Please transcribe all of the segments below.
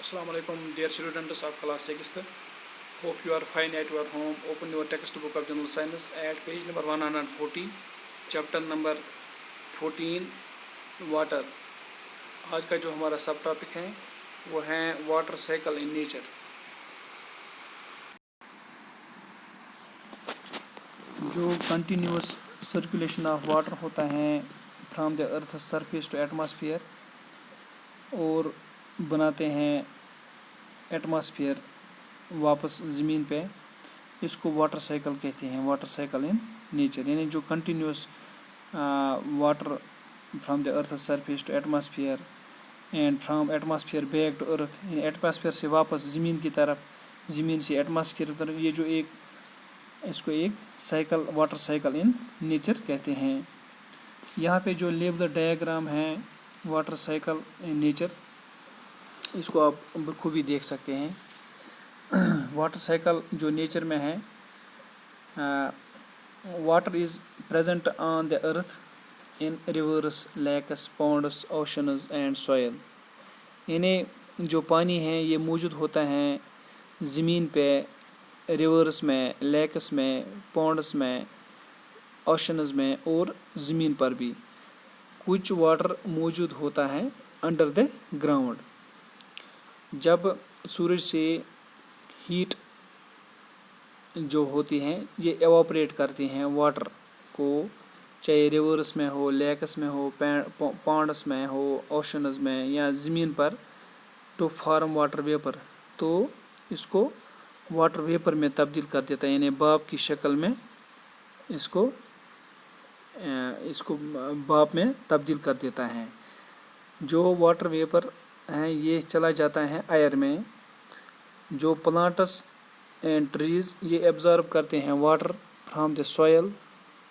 Assalamu alaikum, dear students of class 6th. Hope you are fine at your home. Open your textbook of General Science at page number 140, chapter number 14, water. आज का जो हमारा सब topic है वो है water cycle in nature. जो continuous circulation of water होता है from the earth surface to atmosphere और बनाते हैं एटमॉस्फेयर वापस ज़मीन पे, इसको वाटर साइकिल कहते हैं। वाटर साइकिल इन नेचर यानी जो continuous water from the earth surface to atmosphere and from atmosphere back to earth, यानी एटमॉस्फेयर से वापस ज़मीन की तरफ, ज़मीन से एटमॉस्फेयर की तरफ, ये जो एक इसको एक cycle water cycle in nature कहते हैं। यहाँ पे जो लेवल डायग्राम है वाटर साइकिल इन नेचर, इसको आप बखूबी देख सकते हैं। वाटर साइकिल जो नेचर में है, water is present on the earth in rivers, lakes, ponds, oceans and soil. यानी जो पानी है ये मौजूद होता है ज़मीन पे, रिवर्स में, लेक्स में, पॉन्ड्स में, ओशंस में और ज़मीन पर भी। कुछ वाटर मौजूद होता है अंडर द ग्राउंड। जब सूरज से हीट जो होती हैं ये एवापोरेट करती हैं वाटर को, चाहे रिवर्स में हो, लेक्स में हो, पॉन्ड्स में हो, ओशंस में या ज़मीन पर, टू फॉर्म वाटर वेपर, तो इसको वाटर वेपर में तब्दील कर देता है, यानी भाप की शक्ल में इसको भाप में तब्दील कर देता है। जो वाटर वेपर है ये चला जाता है एयर में। जो प्लांट्स एंड ट्रीज़ ये एब्जॉर्ब करते हैं water from the soil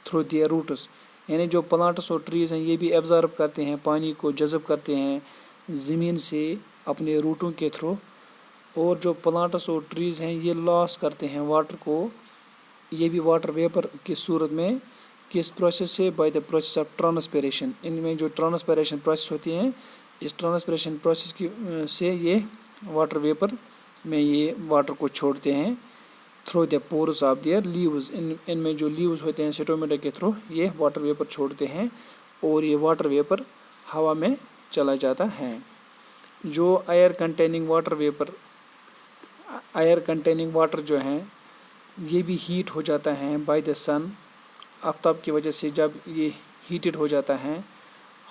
through their roots, यानी जो प्लांट्स और ट्रीज़ हैं ये भी एब्जॉर्ब करते हैं, पानी को जज़ब करते हैं ज़मीन से अपने रूटों के थ्रू। और जो प्लांट्स और ट्रीज़ हैं ये लॉस करते हैं वाटर को, ये भी वाटर वेपर की सूरत में। किस प्रोसेस से? By the process of transpiration. इनमें जो ट्रांसपिरेशन प्रोसेस होती हैं, इस ट्रांसपिरेशन प्रोसेस की से ये वाटर वेपर में ये वाटर को छोड़ते हैं through the pores of their leaves. इनमें जो लीव्स होते हैं स्टोमेटा के थ्रू ये वाटर वेपर छोड़ते हैं और ये वाटर वेपर हवा में चला जाता है। जो air containing water vapour, air containing water जो है ये भी हीट हो जाता है बाय द सन, आफ्ताब की वजह से। जब ये हीटेड हो जाता है,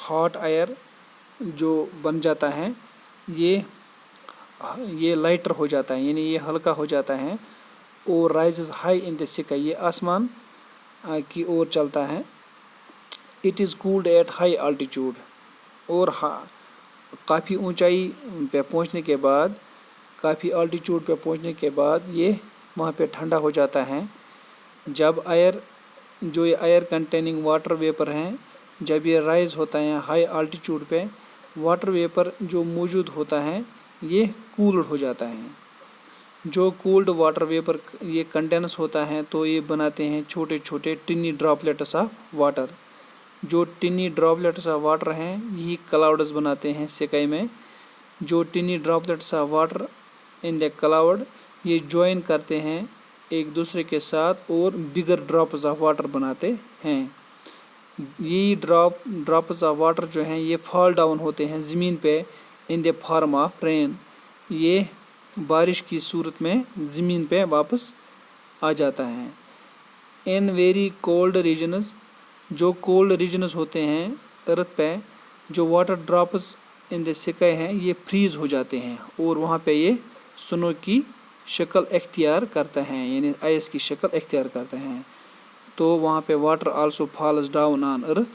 हॉट एयर जो बन जाता है ये लाइटर हो जाता है, यानी ये हल्का हो जाता है और rises high in the sky, ये आसमान की ओर चलता है। It is cooled at high altitude, और काफ़ी ऊंचाई पे पहुंचने के बाद, काफ़ी अल्टीट्यूड पे पहुंचने के बाद ये वहाँ पे ठंडा हो जाता है। जब जो ये एयर कंटेनिंग वाटर वेपर हैं, जब ये राइज होता है हाई अल्टीट्यूड पे, वाटर वेपर जो मौजूद होता है ये कूल्ड हो जाता है। जो कूल्ड वाटर वेपर ये कंडेंस होता है तो ये बनाते हैं छोटे छोटे टिनी ड्रॉपलेट्स ऑफ वाटर। जो टिनी ड्रॉपलेट्स ऑफ वाटर हैं यही क्लाउड्स बनाते हैं स्काई में। जो टिनी droplets of water in the cloud ये ज्वाइन करते हैं एक दूसरे के साथ और बिगर ड्रॉप्स ऑफ वाटर बनाते हैं। ये ड्रॉप्स ऑफ वाटर जो हैं ये फॉल डाउन होते हैं ज़मीन पे in the form of rain, ये बारिश की सूरत में ज़मीन पे वापस आ जाता है। इन वेरी कोल्ड रीजन्स, जो कोल्ड रीजन्स होते हैं अर्थ पे, जो water drops in the sky हैं ये फ्रीज़ हो जाते हैं और वहाँ पे ये स्नो की शक्ल इख्तियार करता है, यानी आइस की शक्ल इख्तियार करता है। तो वहाँ पे water also falls down on earth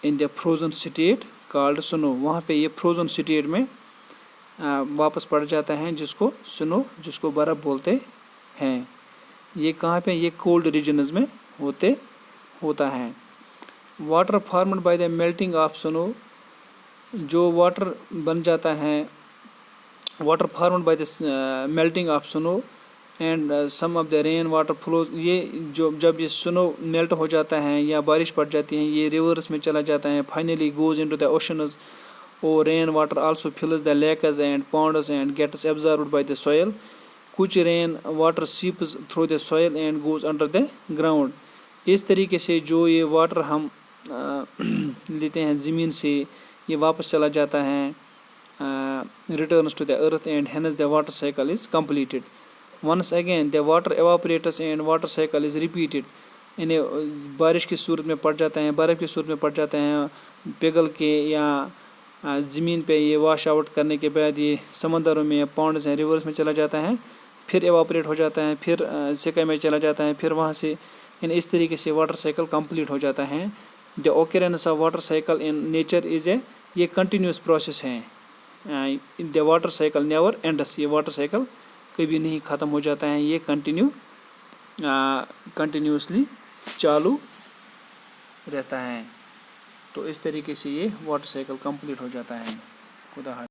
in the frozen state called snow. वहाँ पे ये फ्रोजन स्टेट में वापस पड़ जाता है, जिसको स्नो, जिसको बर्फ़ बोलते हैं। ये कहाँ पे? ये कोल्ड रीजन्स में होता है। Water formed by the melting of snow, जो वाटर बन जाता है, water formed by the melting of snow and some of the rain water flow, ये जब ये स्नो मेल्ट हो जाता है या बारिश पड़ जाती है ये रिवर्स में चला जाता है, finally goes into the oceans, اور rain water also fills the lakes and ponds and gets absorbed by the soil کچھ rain water seeps through the soil and goes under the ground. اس طریقے سے جو یہ واٹر ہم لیتے ہیں زمین سے یہ واپس چلا جاتا ہے returns to the earth and hence the water cycle is completed. Once again the water evaporates and water cycle is repeated. یعنی بارش کی صورت میں پڑ جاتا ہے برف کی صورت میں پڑ جاتے ہیں پگھل کے یا زمین پہ یہ واش آؤٹ کرنے کے بعد یہ سمندروں میں پونڈز ہیں ریورس میں چلا جاتا ہے پھر ایواپریٹ ہو جاتا ہے پھر سکے میں چلا جاتا ہے پھر وہاں سے یعنی اس طریقے سے واٹر سائیکل کمپلیٹ ہو جاتا ہے. The occurrence of water cycle in nature is a یہ کنٹینیوس پروسیس ہے. The water cycle never ends. یہ واٹر سائیکل کبھی نہیں ختم ہو جاتا ہے یہ کنٹینیوسلی چالو رہتا ہے. تو اس طریقے سے یہ واٹر سائیکل کمپلیٹ ہو جاتا ہے. خدا حافظ.